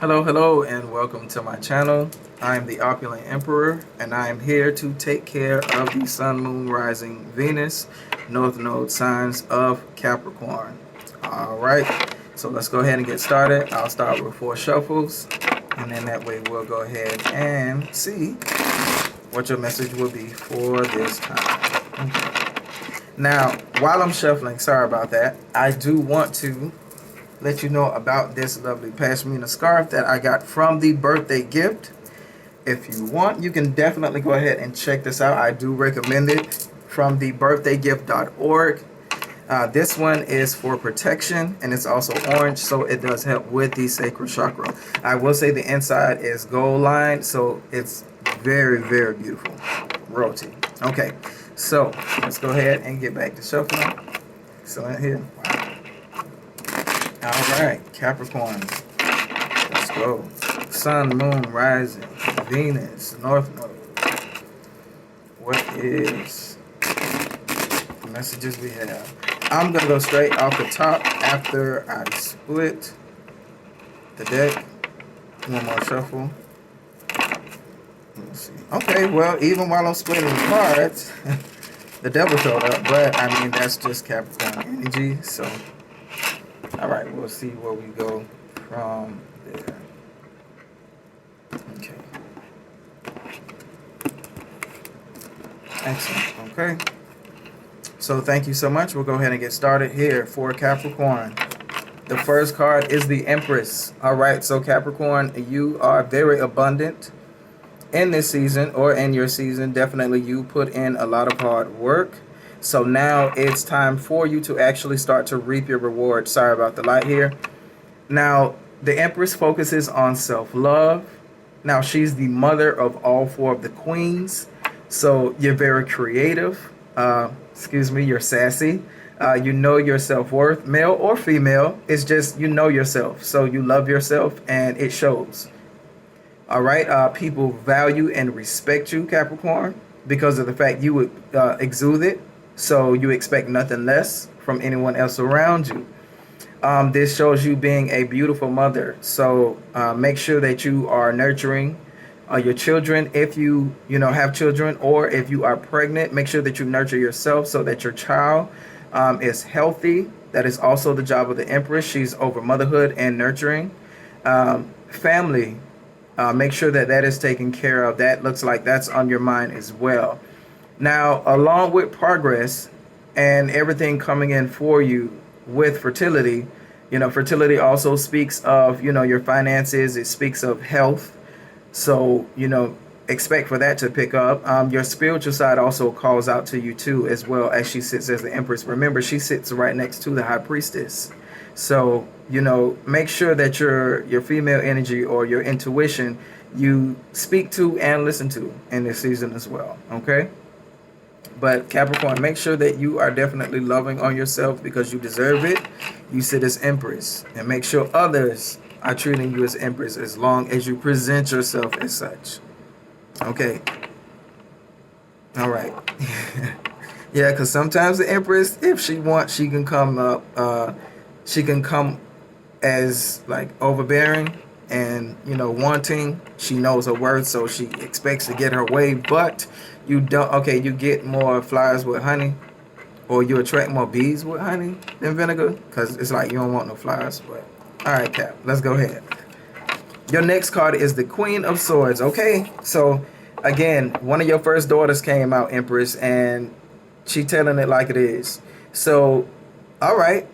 Hello, hello, and welcome to my channel. I am the Opulent Emperor, and I am here to take care of the Sun, Moon, Rising, Venus, North Node signs of Capricorn. Alright, so let's go ahead and get started. I'll start with 4 shuffles, and then that way we'll go ahead and see what your message will be for this time. Okay. Now, while I'm shuffling, sorry about that, I do want to let you know about this lovely pashmina scarf that I got from the birthday gift. If you want, you can definitely go ahead and check this out. I do recommend it from the birthdaygift.org. This one is for protection, and it's also orange, so it does help with the sacral chakra. I will say the inside is gold lined, so it's very, very beautiful. Royalty. Okay, so let's go ahead and get back to shuffling. Excellent here. Wow. All right, Capricorn. Let's go. Sun, Moon, Rising, Venus, North Node. What is the messages we have? I'm going to go straight off the top after I split the deck. One more shuffle. Let's see. Okay, well, even while I'm splitting the cards, the devil showed up. But, I mean, that's just Capricorn energy, so... Alright, we'll see where we go from there. Okay. Excellent. Okay. So thank you so much. We'll go ahead and get started here for Capricorn. The first card is the Empress. Alright, so Capricorn, you are very abundant in this season or in your season. Definitely you put in a lot of hard work. So now it's time for you to actually start to reap your reward. Sorry about the light here. Now, the Empress focuses on self-love. Now, she's the mother of all 4 of the queens. So you're very creative. You're sassy. You know your self-worth, male or female. It's just you know yourself. So you love yourself, and it shows. All right. People value and respect you, Capricorn, because of the fact you would exude it. So you expect nothing less from anyone else around you. This shows you being a beautiful mother. So make sure that you are nurturing your children. If you have children, or if you are pregnant, make sure that you nurture yourself so that your child is healthy. That is also the job of the Empress. She's over motherhood and nurturing. Family, make sure that that is taken care of. That looks like that's on your mind as well. Now, along with progress and everything coming in for you with fertility, fertility also speaks of, your finances. It speaks of health. So, expect for that to pick up. Your spiritual side also calls out to you too, as well, as she sits as the Empress. Remember, she sits right next to the High Priestess. So, make sure that your female energy or your intuition, you speak to and listen to in this season as well. Okay? But Capricorn, make sure that you are definitely loving on yourself because you deserve it. You sit as Empress. And make sure others are treating you as Empress as long as you present yourself as such. Okay. All right. Yeah, because sometimes the Empress, if she wants, she can come up. She can come as like overbearing and wanting. She knows her worth, so she expects to get her way, but you don't. Okay, you get more flowers with honey, or you attract more bees with honey than vinegar, because it's like you don't want no flowers. But all right, Cap, let's go ahead. Your next card is the Queen of Swords. Okay, so again, one of your first daughters came out, Empress, and she telling it like it is. So all right.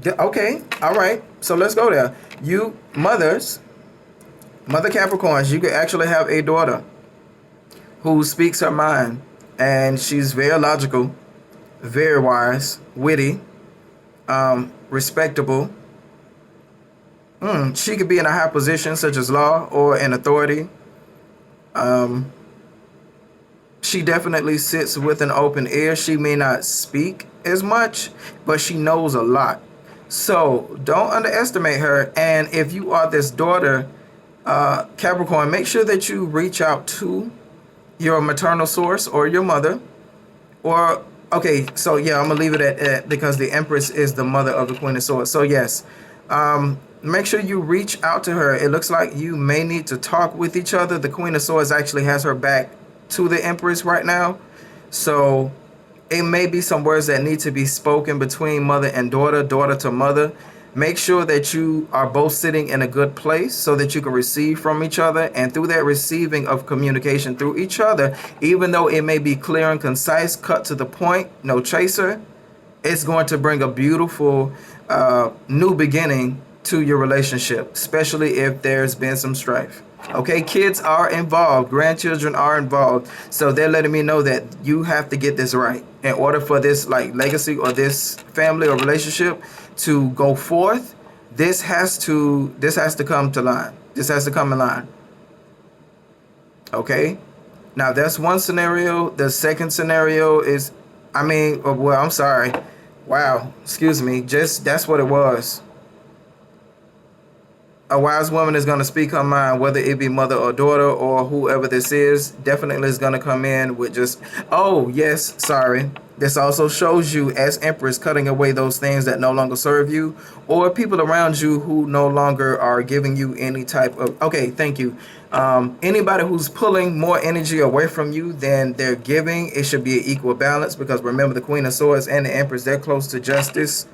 Okay, all right, so let's go there. You mother Capricorns, you could actually have a daughter who speaks her mind, and she's very logical, very wise, witty, respectable. She could be in a high position such as law or an authority. She definitely sits with an open ear. She may not speak as much, but she knows a lot. So don't underestimate her. And if you are this daughter, Capricorn, make sure that you reach out to your maternal source or your mother. Or, okay, so yeah, I'm going to leave it at because the Empress is the mother of the Queen of Swords. So yes, make sure you reach out to her. It looks like you may need to talk with each other. The Queen of Swords actually has her back to the Empress right now. So it may be some words that need to be spoken between mother and daughter, daughter to mother. Make sure that you are both sitting in a good place so that you can receive from each other. And through that receiving of communication through each other, even though it may be clear and concise, cut to the point, no chaser, it's going to bring a beautiful new beginning to your relationship, especially if there's been some strife. Okay, kids are involved, grandchildren are involved, so they're letting me know that you have to get this right in order for this like legacy or this family or relationship to go forth. This has to come to line. This has to come in line. Okay, now that's one scenario. The second scenario is, well, I'm sorry. Wow, excuse me. Just that's what it was. A wise woman is going to speak her mind, whether it be mother or daughter or whoever this is. Definitely is going to come in with just, oh, yes, sorry. This also shows you as Empress cutting away those things that no longer serve you, or people around you who no longer are giving you any type of, okay, thank you. Anybody who's pulling more energy away from you than they're giving, it should be an equal balance, because remember, the Queen of Swords and the Empress, they're close to justice.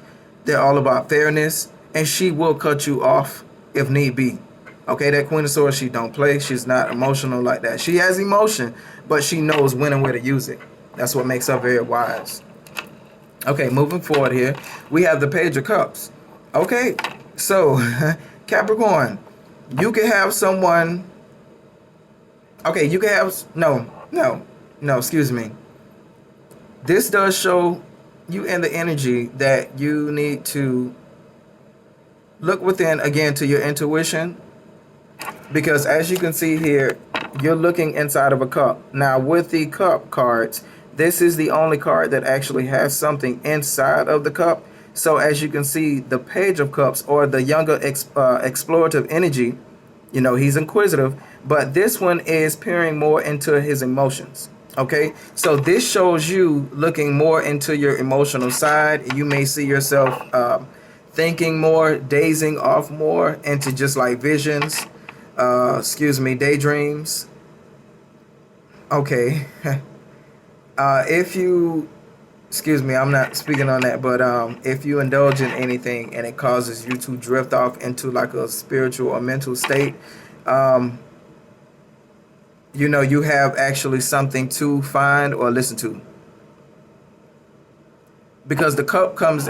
They're all about fairness, and she will cut you off if need be. Okay, that Queen of Swords, she don't play. She's not emotional like that. She has emotion, but she knows when and where to use it. That's what makes her very wise. Okay, moving forward here, we have the Page of Cups. Okay, so Capricorn, you can have someone. Okay, you can have no, excuse me. This does show you in the energy that you need to look within again to your intuition, because as you can see here, you're looking inside of a cup. Now with the cup cards, this is the only card that actually has something inside of the cup. So as you can see, the Page of Cups, or the younger explorative energy, you know, he's inquisitive, but this one is peering more into his emotions. Okay, so this shows you looking more into your emotional side. You may see yourself thinking more, dazing off more into just like visions, daydreams. Okay. If you, I'm not speaking on that, but if you indulge in anything and it causes you to drift off into like a spiritual or mental state, you know, you have actually something to find or listen to. Because the cup comes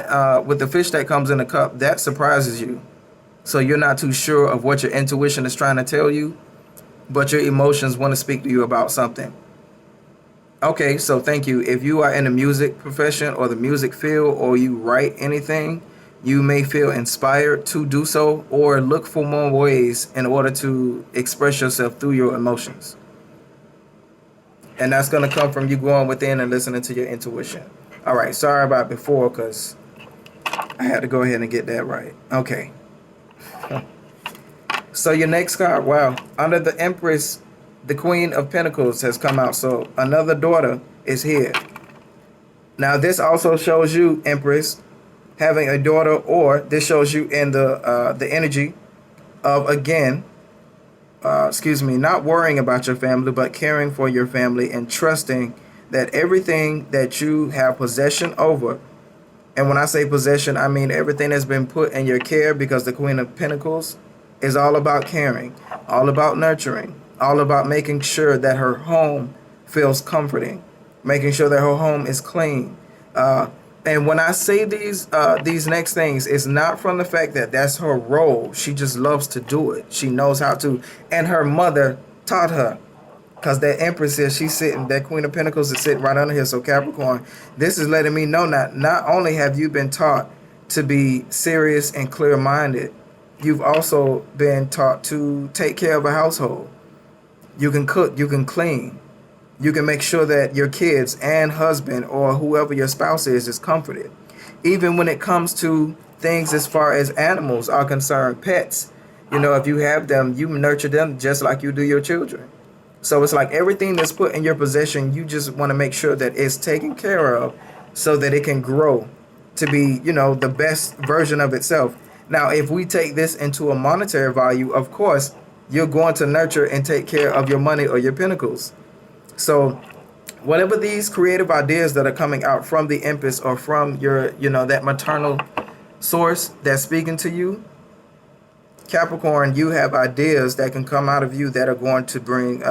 with the fish that comes in the cup, that surprises you. So you're not too sure of what your intuition is trying to tell you, but your emotions want to speak to you about something. Okay, so thank you. If you are in the music profession or the music field, or you write anything, you may feel inspired to do so, or look for more ways in order to express yourself through your emotions. And that's going to come from you going within and listening to your intuition. All right, sorry about before, because I had to go ahead and get that right. Okay. So your next card, wow. Under the Empress, the Queen of Pentacles has come out. So another daughter is here. Now this also shows you, Empress, having a daughter, or this shows you in the energy of, again, not worrying about your family, but caring for your family and trusting that everything that you have possession over, and when I say possession, I mean everything that's been put in your care, because the Queen of Pentacles is all about caring, all about nurturing, all about making sure that her home feels comforting, making sure that her home is clean. And when I say these next things, it's not from the fact that that's her role. She just loves to do it. She knows how to, and her mother taught her. Because that Empress here, she's sitting, that Queen of Pentacles is sitting right under here. So Capricorn, this is letting me know that not only have you been taught to be serious and clear-minded, you've also been taught to take care of a household. You can cook, you can clean, you can make sure that your kids and husband or whoever your spouse is comforted. Even when it comes to things as far as animals are concerned, pets, you know, if you have them, you nurture them just like you do your children. So it's like everything that's put in your possession, you just want to make sure that it's taken care of so that it can grow to be, you know, the best version of itself. Now, if we take this into a monetary value, of course, you're going to nurture and take care of your money or your pinnacles. So whatever these creative ideas that are coming out from the Empress or from your, that maternal source that's speaking to you, Capricorn, you have ideas that can come out of you that are going to bring,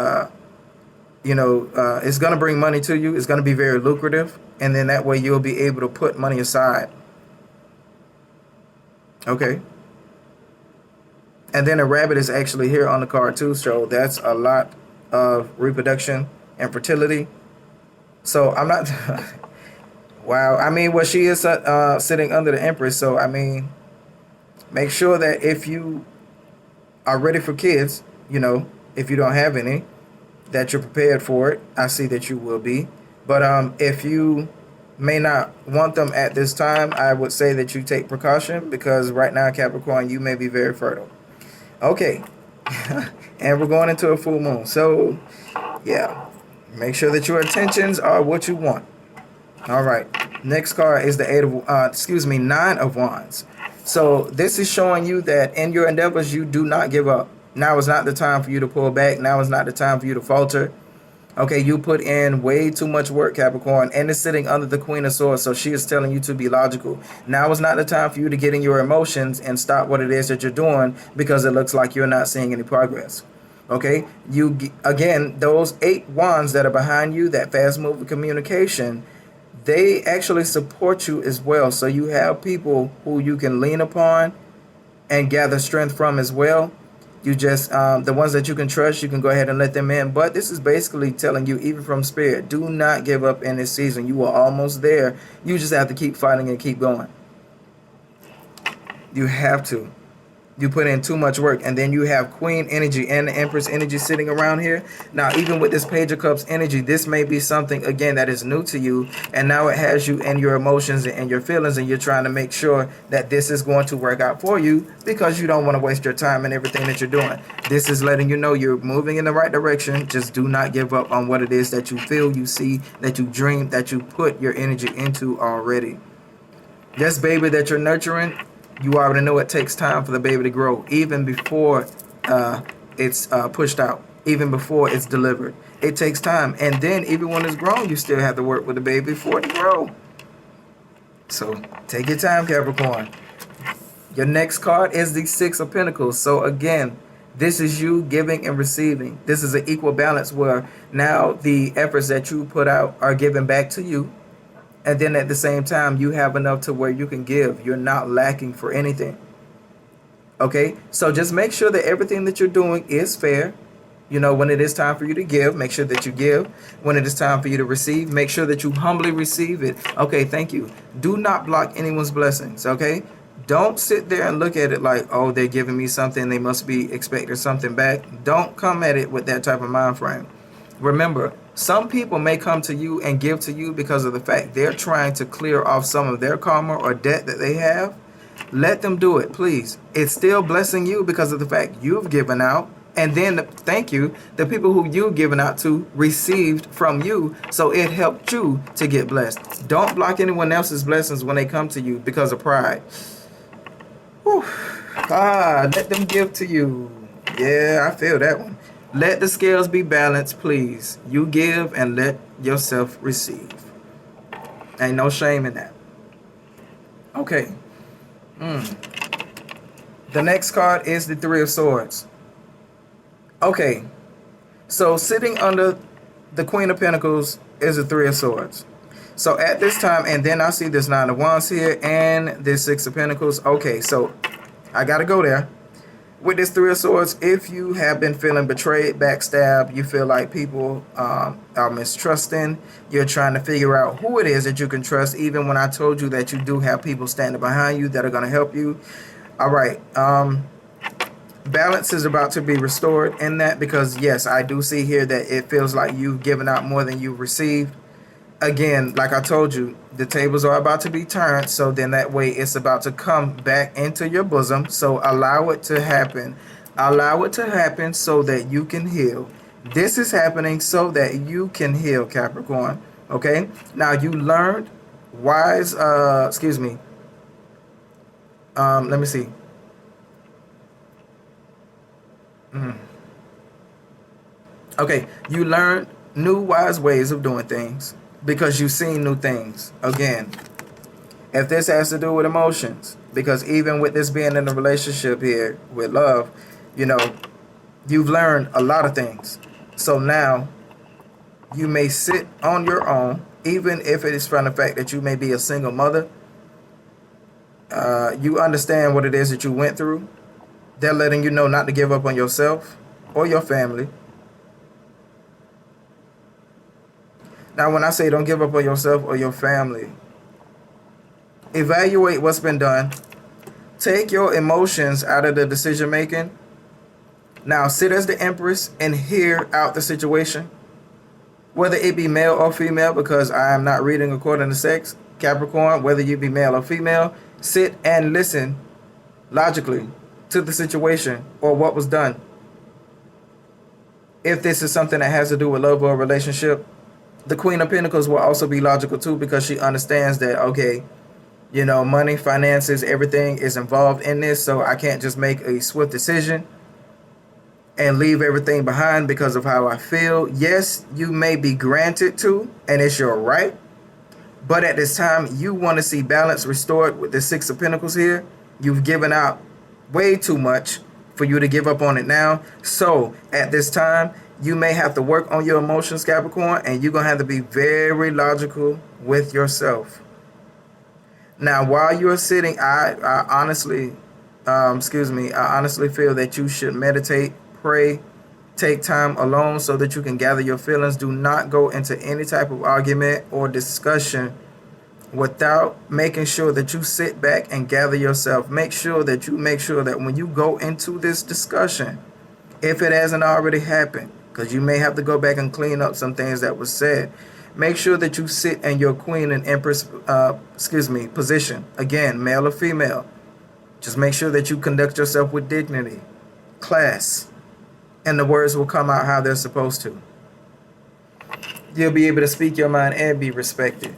it's going to bring money to you. It's going to be very lucrative. And then that way you'll be able to put money aside. Okay. And then a rabbit is actually here on the card too. So that's a lot of reproduction and fertility. So I'm not... Wow. I mean, well, she is sitting under the Empress. So, I mean, make sure that if you are ready for kids, if you don't have any, that you're prepared for it. I see that you will be. But if you may not want them at this time, I would say that you take precaution, because right now, Capricorn, you may be very fertile. Okay. And we're going into a full moon. So, yeah. Make sure that your intentions are what you want. All right. Next card is the Nine of Wands. So this is showing you that in your endeavors, you do not give up. Now is not the time for you to pull back. Now is not the time for you to falter. Okay, you put in way too much work, Capricorn, and it's sitting under the Queen of Swords, so she is telling you to be logical. Now is not the time for you to get in your emotions and stop what it is that you're doing, because it looks like you're not seeing any progress. Okay, again, those 8 wands that are behind you, that fast moving communication, they actually support you as well. So you have people who you can lean upon and gather strength from as well. You just, the ones that you can trust, you can go ahead and let them in. But this is basically telling you, even from spirit, do not give up in this season. You are almost there. You just have to keep fighting and keep going. You have to. You put in too much work. And then you have Queen energy and the Empress energy sitting around here. Now, even with this Page of Cups energy, this may be something, again, that is new to you. And now it has you in your emotions and your feelings. And you're trying to make sure that this is going to work out for you, because you don't want to waste your time and everything that you're doing. This is letting you know you're moving in the right direction. Just do not give up on what it is that you feel, you see, that you dream, that you put your energy into already. This baby that you're nurturing, you already know it takes time for the baby to grow, even before it's pushed out, even before it's delivered. It takes time. And then even when it's grown, you still have to work with the baby for it to grow. So take your time, Capricorn. Your next card is the Six of Pentacles. So again, this is you giving and receiving. This is an equal balance where now the efforts that you put out are given back to you. And then at the same time, you have enough to where you can give. You're not lacking for anything. Okay? So just make sure that everything that you're doing is fair. When it is time for you to give, make sure that you give. When it is time for you to receive, make sure that you humbly receive it. Okay, thank you. Do not block anyone's blessings, okay? Don't sit there and look at it like, oh, they're giving me something, they must be expecting something back. Don't come at it with that type of mind frame. Remember, some people may come to you and give to you because of the fact they're trying to clear off some of their karma or debt that they have. Let them do it, please. It's still blessing you because of the fact you've given out. And then, thank you, the people who you've given out to received from you. So it helped you to get blessed. Don't block anyone else's blessings when they come to you because of pride. Whew. Let them give to you. Yeah, I feel that one. Let the scales be balanced, please. You give and let yourself receive. Ain't no shame in that. Okay. The next card is the Three of Swords. Okay. So sitting under the Queen of Pentacles is the Three of Swords. So at this time, and then I see this Nine of Wands here and this Six of Pentacles. Okay, so I got to go there. With this Three of Swords, if you have been feeling betrayed, backstabbed, you feel like people are mistrusting, you're trying to figure out who it is that you can trust, even when I told you that you do have people standing behind you that are going to help you. All right. Balance is about to be restored in that, because, yes, I do see here that it feels like you've given out more than you've received. Again, like I told you, the tables are about to be turned, so then that way it's about to come back into your bosom. So allow it to happen. Allow it to happen so that you can heal. This is happening so that you can heal, Capricorn. Okay? Now, you learned let me see. Okay, you learn new wise ways of doing things because you've seen new things. Again, if this has to do with emotions, because even with this being in a relationship here with love, you know, you've learned a lot of things. So now you may sit on your own, even if it is from the fact that you may be a single mother. You understand what it is that you went through. They're letting you know not to give up on yourself or your family. Now, when I say don't give up on yourself or your family, evaluate what's been done. Take your emotions out of the decision making. Now, sit as the Empress and hear out the situation, whether it be male or female, because I am not reading according to sex. Capricorn, whether you be male or female, sit and listen logically to the situation or what was done. If this is something that has to do with love or a relationship, the Queen of Pentacles will also be logical too, because she understands that, okay, you know, money, finances, everything is involved in this, so I can't just make a swift decision and leave everything behind because of how I feel. Yes, you may be granted to, and it's your right, but at this time, you want to see balance restored with the Six of Pentacles here. You've given out way too much for you to give up on it now. So at this time, you may have to work on your emotions, Capricorn, and you're going to have to be very logical with yourself. Now, while you're sitting, I honestly, I honestly feel that you should meditate, pray, take time alone so that you can gather your feelings. Do not go into any type of argument or discussion without making sure that you sit back and gather yourself. Make sure that when you go into this discussion, if it hasn't already happened, because you may have to go back and clean up some things that was said, make sure that you sit in your Queen and Empress, position. Again, male or female. Just make sure that you conduct yourself with dignity, class, and the words will come out how they're supposed to. You'll be able to speak your mind and be respected.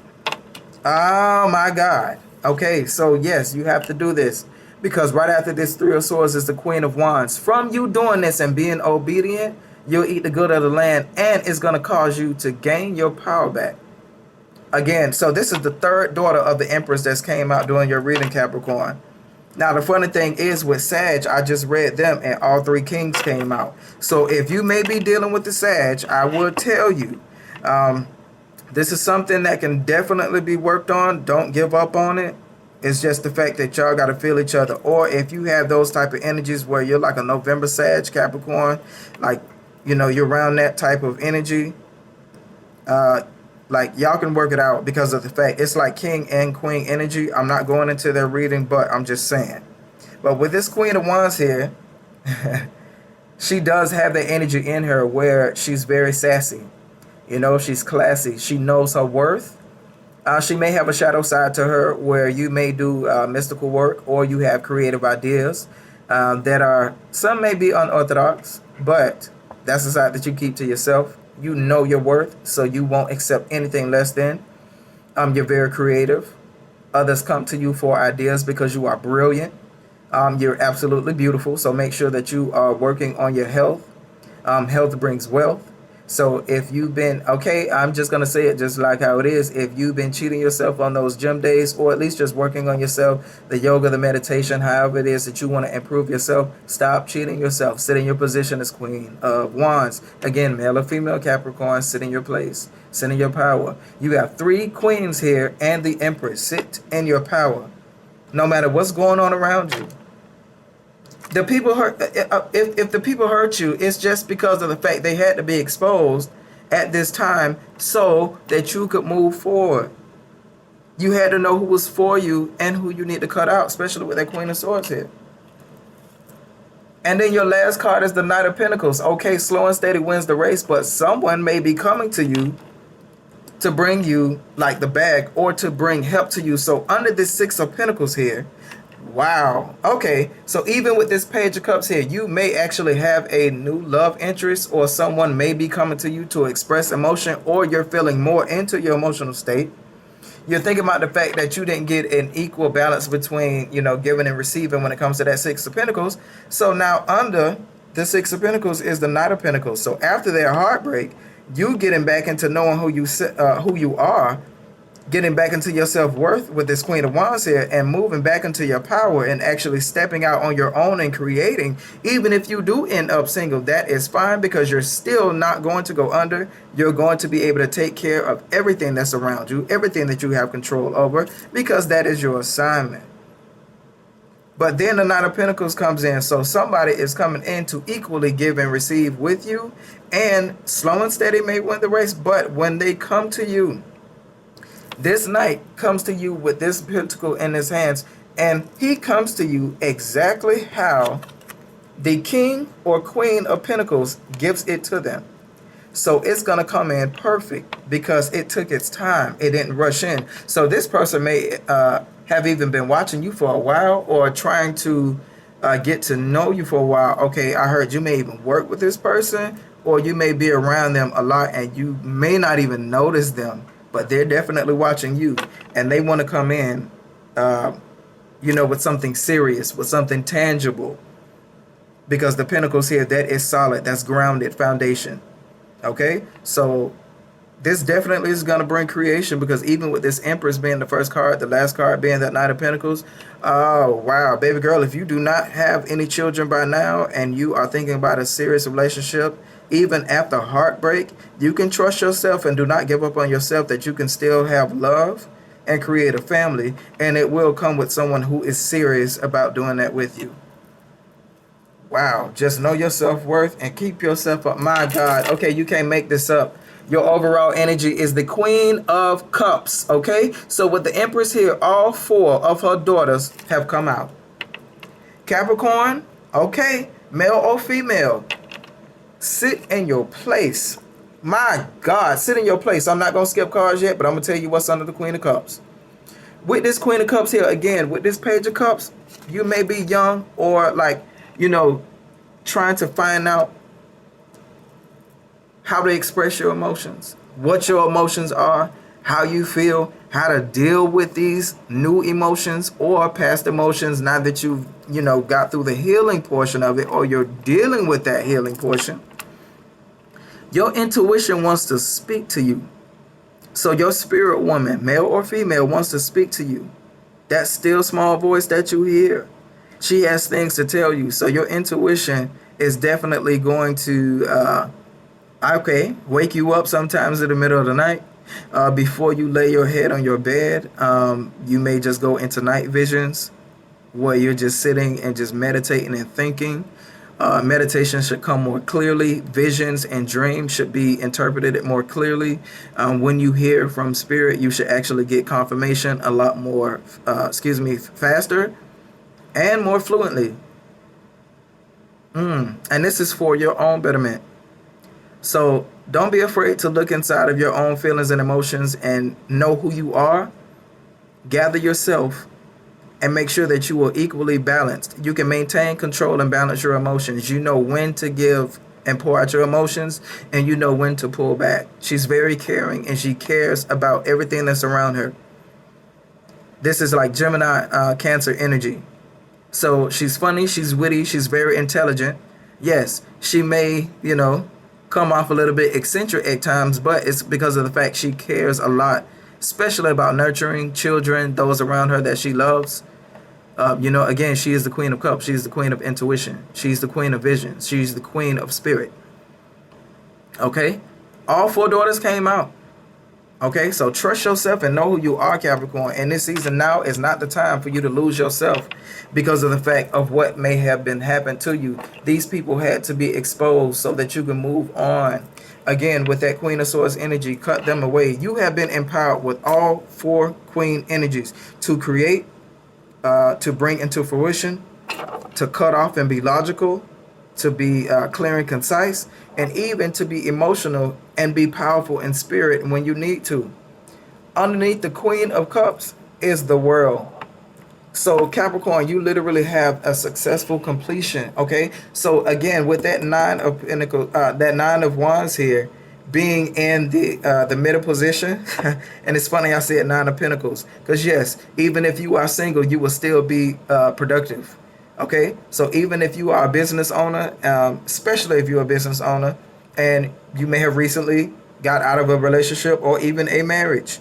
Oh my God. Okay, so yes, you have to do this, because right after this Three of Swords is the Queen of Wands. From you doing this and being obedient, you'll eat the good of the land, and it's going to cause you to gain your power back. Again, so this is the third daughter of the Empress that's came out during your reading, Capricorn. Now, the funny thing is with Sag, I just read them and all three kings came out. So if you may be dealing with the Sag, I will tell you, this is something that can definitely be worked on. Don't give up on it. It's just the fact that y'all got to feel each other. Or if you have those type of energies where you're like a November Sag, Capricorn, like, you know, you're around that type of energy, like y'all can work it out, because of the fact it's like king and queen energy. I'm not going into their reading, but I'm just saying. But with this Queen of Wands here, she does have the energy in her where she's very sassy. You know, she's classy. She knows her worth. She may have a shadow side to her where you may do mystical work, or you have creative ideas that are, some may be unorthodox, but that's the side that you keep to yourself. You know your worth, so you won't accept anything less than. You're very creative. Others come to you for ideas because you are brilliant. You're absolutely beautiful, so make sure that you are working on your health. Health brings wealth. So if you've been, okay, I'm just going to say it just like how it is. If you've been cheating yourself on those gym days, or at least just working on yourself, the yoga, the meditation, however it is that you want to improve yourself, stop cheating yourself. Sit in your position as Queen of Wands. Again, male or female Capricorn, sit in your place. Sit in your power. You have three queens here and the Empress. Sit in your power. No matter what's going on around you. The people hurt. If the people hurt you, it's just because of the fact they had to be exposed at this time so that you could move forward. You had to know who was for you and who you need to cut out, especially with that Queen of Swords here. And then your last card is the Knight of Pentacles. Okay, slow and steady wins the race, but someone may be coming to you to bring you like the bag, or to bring help to you. So under this Six of Pentacles here, wow. Okay, so even with this Page of Cups here, you may actually have a new love interest, or someone may be coming to you to express emotion, or you're feeling more into your emotional state. You're thinking about the fact that you didn't get an equal balance between, you know, giving and receiving when it comes to that Six of Pentacles. So now under the Six of Pentacles is the Knight of Pentacles. So after their heartbreak, you getting back into knowing who you are, getting back into your self-worth with this Queen of Wands here, and moving back into your power and actually stepping out on your own and creating. Even if you do end up single, that is fine, because you're still not going to go under. You're going to be able to take care of everything that's around you, everything that you have control over, because that is your assignment. But then the Knight of Pentacles comes in. So somebody is coming in to equally give and receive with you. And slow and steady may win the race. But when they come to you, this knight comes to you with this pentacle in his hands. And he comes to you exactly how the King or Queen of Pentacles gives it to them. So it's going to come in perfect because it took its time. It didn't rush in. So this person may have even been watching you for a while, or trying to get to know you for a while. Okay, I heard you may even work with this person, or you may be around them a lot and you may not even notice them, but they're definitely watching you, and they want to come in, with something serious, with something tangible, because the Pentacles here, that is solid, that's grounded foundation. Okay, so this definitely is going to bring creation, because even with this Empress being the first card, the last card being that Knight of Pentacles, oh wow, baby girl, if you do not have any children by now and you are thinking about a serious relationship, even after heartbreak, you can trust yourself and do not give up on yourself, that you can still have love and create a family, and it will come with someone who is serious about doing that with you. Wow, just know your self-worth and keep yourself up. My God, okay, you can't make this up. Your overall energy is the Queen of Cups, okay? So with the Empress here, all 4 of her daughters have come out. Capricorn, okay, male or female, sit in your place. My God, sit in your place. I'm not going to skip cards yet, but I'm going to tell you what's under the Queen of Cups. With this Queen of Cups here, again, with this Page of Cups, you may be young, or trying to find out how to express your emotions, what your emotions are, how you feel, how to deal with these new emotions or past emotions now that you've, got through the healing portion of it, or you're dealing with that healing portion. Your intuition wants to speak to you. So your spirit woman, male or female, wants to speak to you. That still small voice that you hear, she has things to tell you. So your intuition is definitely going to wake you up sometimes in the middle of the night. Before you lay your head on your bed, you may just go into night visions where you're just sitting and just meditating and thinking. Meditation should come more clearly. Visions and dreams should be interpreted more clearly. When you hear from spirit, you should actually get confirmation a lot more, faster and more fluently. And this is for your own betterment. So don't be afraid to look inside of your own feelings and emotions and know who you are. Gather yourself and make sure that you are equally balanced. You can maintain, control, and balance your emotions. You know when to give and pour out your emotions, and you know when to pull back. She's very caring, and she cares about everything that's around her. This is like Gemini, Cancer energy. So she's funny, she's witty, she's very intelligent. Yes, she may, come off a little bit eccentric at times, but it's because of the fact she cares a lot, especially about nurturing children, those around her that she loves. Again, she is the Queen of Cups. She's the Queen of Intuition. She's the Queen of Visions. She's the Queen of Spirit. Okay? All 4 daughters came out. Okay? So trust yourself and know who you are, Capricorn. And this season now is not the time for you to lose yourself because of the fact of what may have been happened to you. These people had to be exposed so that you can move on. Again, with that Queen of Swords energy, cut them away. You have been empowered with all 4 Queen energies to create, to bring into fruition, to cut off and be logical, to be clear and concise, and even to be emotional and be powerful in spirit when you need to. Underneath the Queen of Cups is the world. So Capricorn, you literally have a successful completion. Okay, so again, with that 9 of Pentacles, that 9 of Wands here, being in the middle position, and it's funny I said 9 of Pentacles, because yes, even if you are single, you will still be productive. Okay, so even if you are a business owner, especially if you're a business owner and you may have recently got out of a relationship or even a marriage,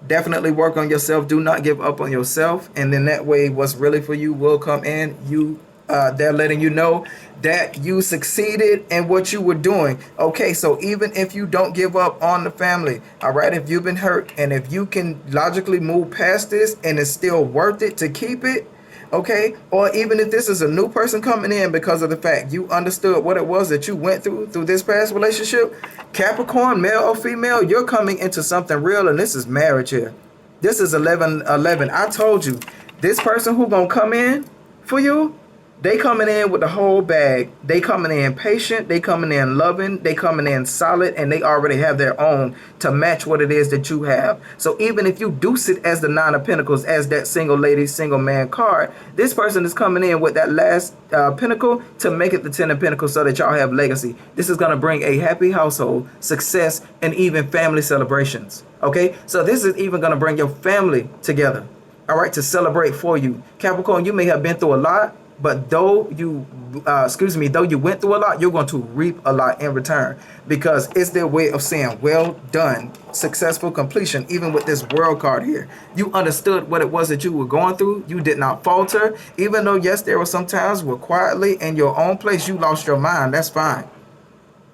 definitely work on yourself. Do not give up on yourself, and then that way what's really for you will come in. They're letting you know that you succeeded in what you were doing. Okay, so even if you don't give up on the family, all right, if you've been hurt and if you can logically move past this and it's still worth it to keep it, okay, or even if this is a new person coming in because of the fact you understood what it was that you went through this past relationship, Capricorn, male or female, you're coming into something real, and this is marriage here. This is 11-11. I told you, this person who gonna come in for you, they coming in with the whole bag. They coming in patient. They coming in loving. They coming in solid, and they already have their own to match what it is that you have. So even if you do sit as the Nine of Pentacles, as that single lady, single man card, this person is coming in with that last pinnacle to make it the Ten of Pentacles so that y'all have legacy. This is going to bring a happy household, success, and even family celebrations. Okay, so this is even going to bring your family together, all right, to celebrate for you. Capricorn, you may have been through a lot, but though you went through a lot, you're going to reap a lot in return, because it's their way of saying, well done, successful completion. Even with this world card here, you understood what it was that you were going through. You did not falter, even though, yes, there were some times where quietly in your own place, you lost your mind. That's fine,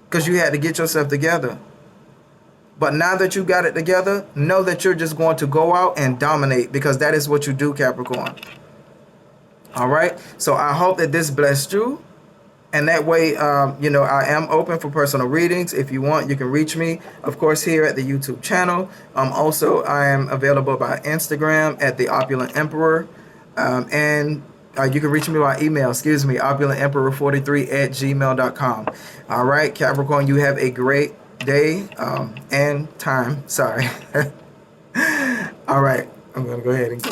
because you had to get yourself together. But now that you got it together, know that you're just going to go out and dominate, because that is what you do, Capricorn. All right, so I hope that this blessed you, and that way, I am open for personal readings. If you want, you can reach me, of course, here at the YouTube channel. Also, I am available by Instagram at the Opulent Emperor, and you can reach me by email, opulentemperor43@gmail.com. All right, Capricorn, you have a great day and time. Sorry. All right, I'm gonna go ahead and go.